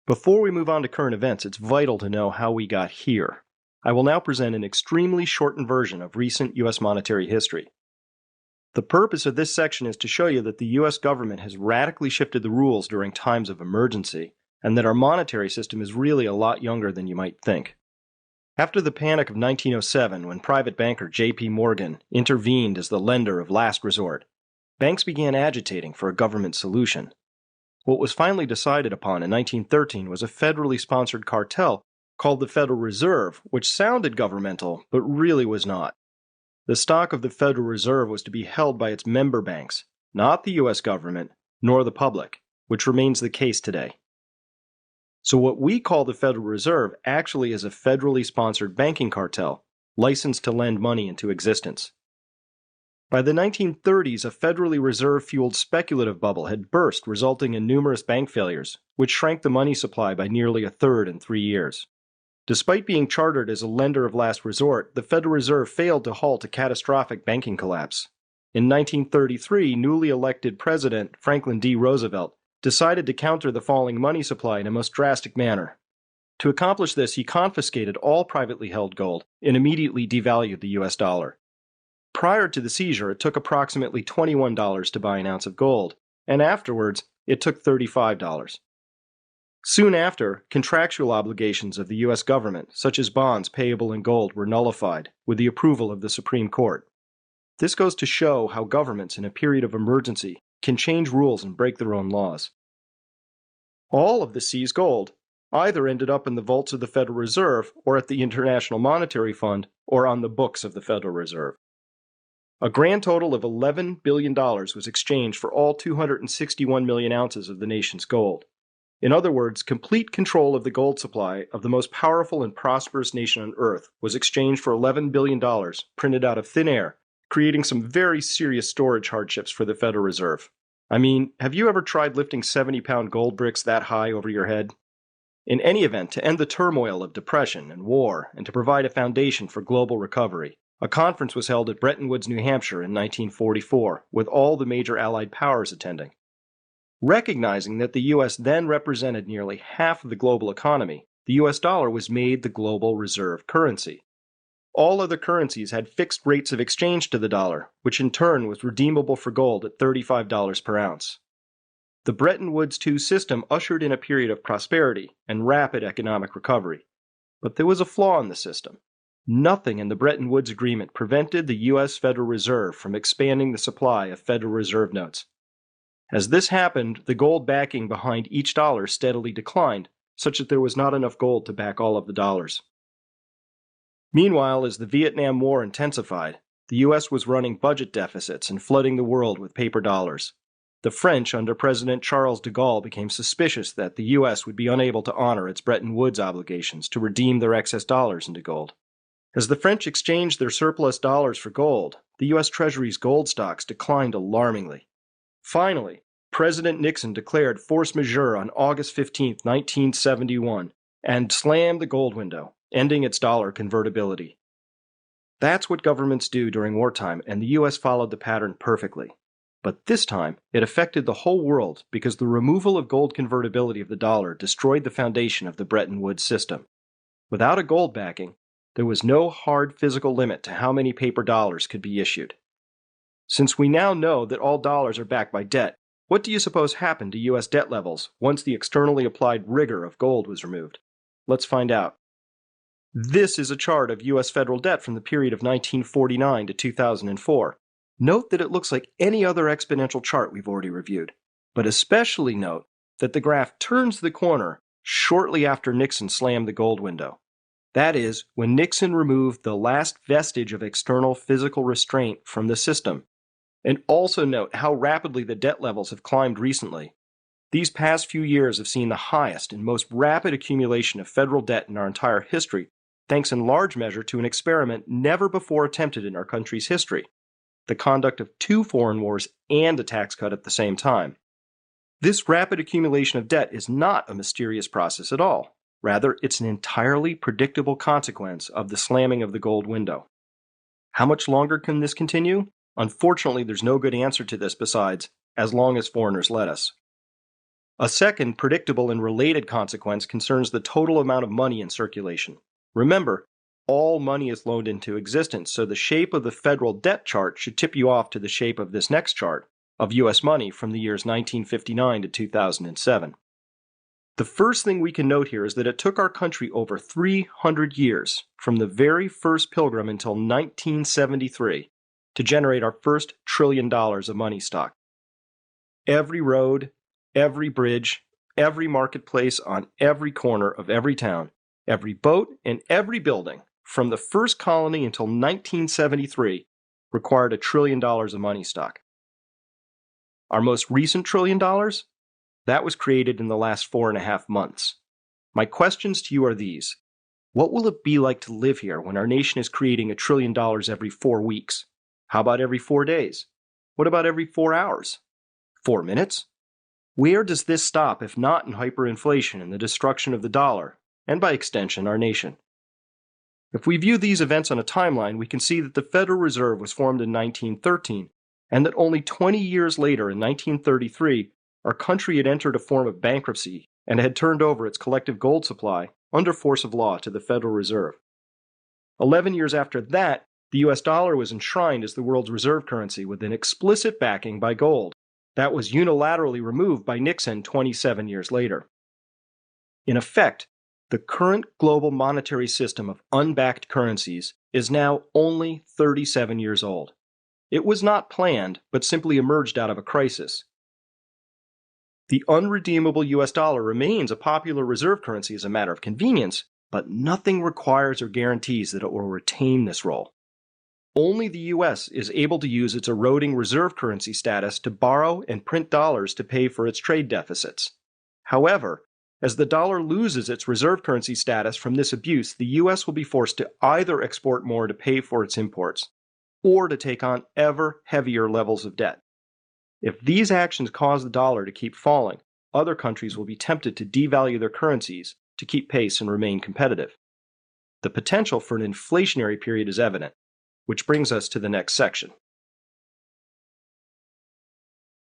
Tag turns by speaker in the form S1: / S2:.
S1: Before we move on to current events, it's vital to know how we got here. I will now present an extremely shortened version of recent U.S. monetary history. The purpose of this section is to show you that the U.S. government has radically shifted the rules during times of emergency, and that our monetary system is really a lot younger than you might think. After the panic of 1907, when private banker J.P. Morgan intervened as the lender of last resort, banks began agitating for a government solution. What was finally decided upon in 1913 was a federally sponsored cartel called the Federal Reserve, which sounded governmental, but really was not. The stock of the Federal Reserve was to be held by its member banks, not the U.S. government, nor the public, which remains the case today. So what we call the Federal Reserve actually is a federally sponsored banking cartel, licensed to lend money into existence. By the 1930s, a federally reserve-fueled speculative bubble had burst, resulting in numerous bank failures, which shrank the money supply by nearly a third in 3 years. Despite being chartered as a lender of last resort, the Federal Reserve failed to halt a catastrophic banking collapse. In 1933, newly elected President Franklin D. Roosevelt decided to counter the falling money supply in a most drastic manner. To accomplish this, he confiscated all privately held gold and immediately devalued the U.S. dollar. Prior to the seizure, it took approximately $21 to buy an ounce of gold, and afterwards, it took $35. Soon after, contractual obligations of the U.S. government, such as bonds payable in gold, were nullified with the approval of the Supreme Court. This goes to show how governments in a period of emergency can change rules and break their own laws. All of the seized gold either ended up in the vaults of the Federal Reserve or at the International Monetary Fund or on the books of the Federal Reserve. A grand total of $11 billion was exchanged for all 261 million ounces of the nation's gold. In other words, complete control of the gold supply of the most powerful and prosperous nation on earth was exchanged for $11 billion printed out of thin air, creating some very serious storage hardships for the Federal Reserve. I mean, have you ever tried lifting 70-pound gold bricks that high over your head? In any event, to end the turmoil of depression and war and to provide a foundation for global recovery, a conference was held at Bretton Woods, New Hampshire in 1944, with all the major Allied powers attending. Recognizing that the U.S. then represented nearly half of the global economy, the U.S. dollar was made the global reserve currency. All other currencies had fixed rates of exchange to the dollar, which in turn was redeemable for gold at $35 per ounce. The Bretton Woods II system ushered in a period of prosperity and rapid economic recovery. But there was a flaw in the system. Nothing in the Bretton Woods Agreement prevented the U.S. Federal Reserve from expanding the supply of Federal Reserve notes. As this happened, the gold backing behind each dollar steadily declined, such that there was not enough gold to back all of the dollars. Meanwhile, as the Vietnam War intensified, the U.S. was running budget deficits and flooding the world with paper dollars. The French, under President Charles de Gaulle, became suspicious that the U.S. would be unable to honor its Bretton Woods obligations to redeem their excess dollars into gold. As the French exchanged their surplus dollars for gold, the U.S. Treasury's gold stocks declined alarmingly. Finally, President Nixon declared force majeure on August 15, 1971, and slammed the gold window, ending its dollar convertibility. That's what governments do during wartime, and the U.S. followed the pattern perfectly. But this time, it affected the whole world because the removal of gold convertibility of the dollar destroyed the foundation of the Bretton Woods system. Without a gold backing, there was no hard physical limit to how many paper dollars could be issued. Since we now know that all dollars are backed by debt, what do you suppose happened to U.S. debt levels once the externally applied rigor of gold was removed? Let's find out. This is a chart of U.S. federal debt from the period of 1949 to 2004. Note that it looks like any other exponential chart we've already reviewed, but especially note that the graph turns the corner shortly after Nixon slammed the gold window. That is, when Nixon removed the last vestige of external physical restraint from the system. And also note how rapidly the debt levels have climbed recently. These past few years have seen the highest and most rapid accumulation of federal debt in our entire history, thanks in large measure to an experiment never before attempted in our country's history: the conduct of 2 foreign wars and a tax cut at the same time. This rapid accumulation of debt is not a mysterious process at all. Rather, it's an entirely predictable consequence of the slamming of the gold window. How much longer can this continue? Unfortunately, there's no good answer to this besides, as long as foreigners let us. A second, predictable and related consequence concerns the total amount of money in circulation. Remember, all money is loaned into existence, so the shape of the federal debt chart should tip you off to the shape of this next chart of U.S. money from the years 1959 to 2007. The first thing we can note here is that it took our country over 300 years, from the very first pilgrim until 1973, to generate our first $1 trillion of money stock. Every road, every bridge, every marketplace on every corner of every town, every boat, and every building, from the first colony until 1973, required $1 trillion of money stock. Our most recent $1 trillion? That was created in the last 4.5 months. My questions to you are these. What will it be like to live here when our nation is creating $1 trillion every 4 weeks? How about every 4 days? What about every 4 hours? 4 minutes? Where does this stop if not in hyperinflation and the destruction of the dollar, and by extension, our nation? If we view these events on a timeline, we can see that the Federal Reserve was formed in 1913, and that only 20 years later, in 1933, our country had entered a form of bankruptcy and had turned over its collective gold supply under force of law to the Federal Reserve. 11 years after that, the US dollar was enshrined as the world's reserve currency with an explicit backing by gold. That was unilaterally removed by Nixon 27 years later. In effect, the current global monetary system of unbacked currencies is now only 37 years old. It was not planned, but simply emerged out of a crisis. The unredeemable US dollar remains a popular reserve currency as a matter of convenience, but nothing requires or guarantees that it will retain this role. Only the US is able to use its eroding reserve currency status to borrow and print dollars to pay for its trade deficits. However, as the dollar loses its reserve currency status from this abuse, the US will be forced to either export more to pay for its imports, or to take on ever heavier levels of debt. If these actions cause the dollar to keep falling, other countries will be tempted to devalue their currencies to keep pace and remain competitive. The potential for an inflationary period is evident, which brings us to the next section.